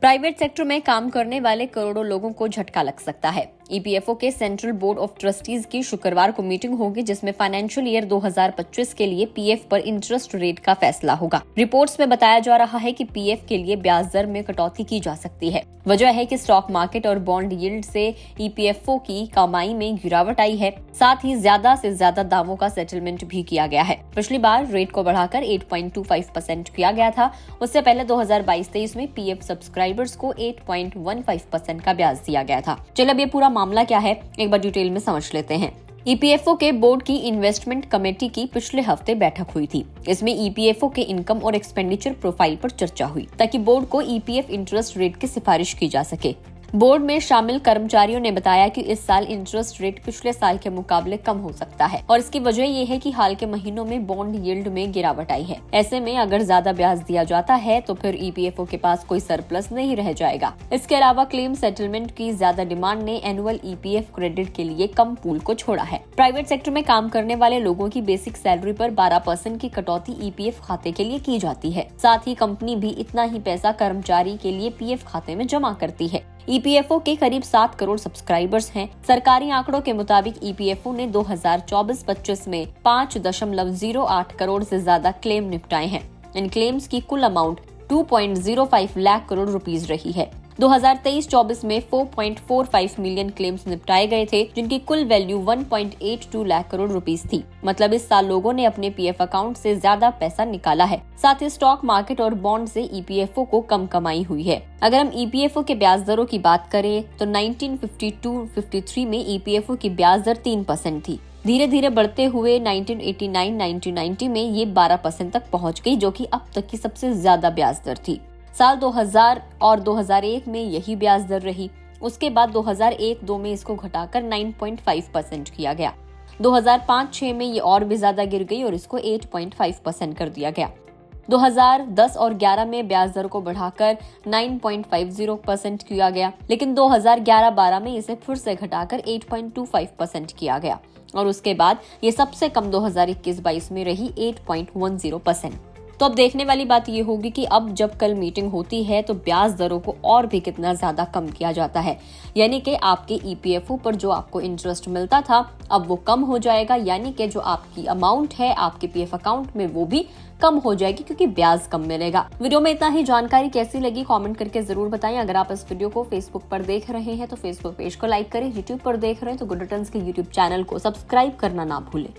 Private sector में काम करने वाले करोड़ों लोगों को झटका लग सकता है। ईपीएफओ के सेंट्रल बोर्ड ऑफ ट्रस्टीज की शुक्रवार को मीटिंग होगी, जिसमें फाइनेंशियल ईयर 2025 के लिए पीएफ पर इंटरेस्ट रेट का फैसला होगा। रिपोर्ट्स में बताया जा रहा है कि पीएफ के लिए ब्याज दर में कटौती की जा सकती है। वजह है कि स्टॉक मार्केट और बॉन्ड यील्ड से ईपीएफओ की कमाई में गिरावट आई है। साथ ही ज्यादा से ज्यादा दावों का सेटलमेंट भी किया गया है। पिछली बार रेट को बढ़ाकर 8.25% किया गया था। उससे पहले 2022-23 में पीएफ सब्सक्राइबर्स को 8.15% का ब्याज दिया गया था। चलिए अब ये पूरा मामला क्या है एक बार डिटेल में समझ लेते हैं। ईपीएफओ के बोर्ड की इन्वेस्टमेंट कमेटी की पिछले हफ्ते बैठक हुई थी। इसमें ईपीएफओ के इनकम और एक्सपेंडिचर प्रोफाइल पर चर्चा हुई ताकि बोर्ड को ईपीएफ इंटरेस्ट रेट की सिफारिश की जा सके। बोर्ड में शामिल कर्मचारियों ने बताया कि इस साल इंटरेस्ट रेट पिछले साल के मुकाबले कम हो सकता है और इसकी वजह ये है कि हाल के महीनों में बॉन्ड यील्ड में गिरावट आई है। ऐसे में अगर ज्यादा ब्याज दिया जाता है तो फिर ईपीएफओ के पास कोई सरप्लस नहीं रह जाएगा। इसके अलावा क्लेम सेटलमेंट की ज्यादा डिमांड ने एनुअल ईपीएफ क्रेडिट के लिए कम पूल को छोड़ा है। प्राइवेट सेक्टर में काम करने वाले लोगों की बेसिक सैलरी पर 12% की कटौती ईपीएफ खाते के लिए की जाती है। साथ ही कंपनी भी इतना ही पैसा कर्मचारी के लिए पीएफ खाते में जमा करती है। ईपीएफओ के करीब 7 करोड़ सब्सक्राइबर्स हैं। सरकारी आंकड़ों के मुताबिक ईपीएफओ ने 2024-25 में 5.08 करोड़ से ज्यादा क्लेम निपटाए हैं। इन क्लेम्स की कुल अमाउंट 2.05 लाख करोड़ रुपीस रही है। 2023-24 में 4.45 मिलियन क्लेम्स निपटाए गए थे, जिनकी कुल वैल्यू 1.82 लाख करोड़ रुपीस थी। मतलब इस साल लोगों ने अपने पीएफ अकाउंट से ज्यादा पैसा निकाला है। साथ ही स्टॉक मार्केट और बॉन्ड से ईपीएफओ को कम कमाई हुई है। अगर हम ईपीएफओ के ब्याज दरों की बात करें तो 1952-53 में ईपीएफओ की ब्याज दर 3% थी। धीरे धीरे बढ़ते हुए 1989-1990 में ये 12% तक पहुंच गई, जो कि अब तक की सबसे ज्यादा ब्याज दर थी। साल 2000 और 2001 में यही ब्याज दर रही। उसके बाद 2001-02 में इसको घटाकर 9.5% किया गया। 2005-06 में ये और भी ज्यादा गिर गई और इसको 8.5% कर दिया गया। 2010 और 11 में ब्याज दर को बढ़ाकर 9.50% किया गया, लेकिन 2011-12 में इसे फिर से घटाकर 8.25% किया गया और उसके बाद ये सबसे कम 2021-22 में रही 8.10%। तो अब देखने वाली बात ये होगी कि अब जब कल मीटिंग होती है तो ब्याज दरों को और भी कितना ज्यादा कम किया जाता है। यानी कि आपके ईपीएफओ पर जो आपको इंटरेस्ट मिलता था अब वो कम हो जाएगा, यानी कि जो आपकी अमाउंट है आपके पीएफ अकाउंट में वो भी कम हो जाएगी क्योंकि ब्याज कम मिलेगा। वीडियो में इतना ही। जानकारी कैसी लगी कमेंट करके जरूर बताएं। अगर आप इस वीडियो को फेसबुक पर देख रहे हैं तो फेसबुक पेज को लाइक करें। यूट्यूब पर देख रहे हैं तो गुड रिटर्न्स के यूट्यूब चैनल को सब्सक्राइब करना ना भूलें।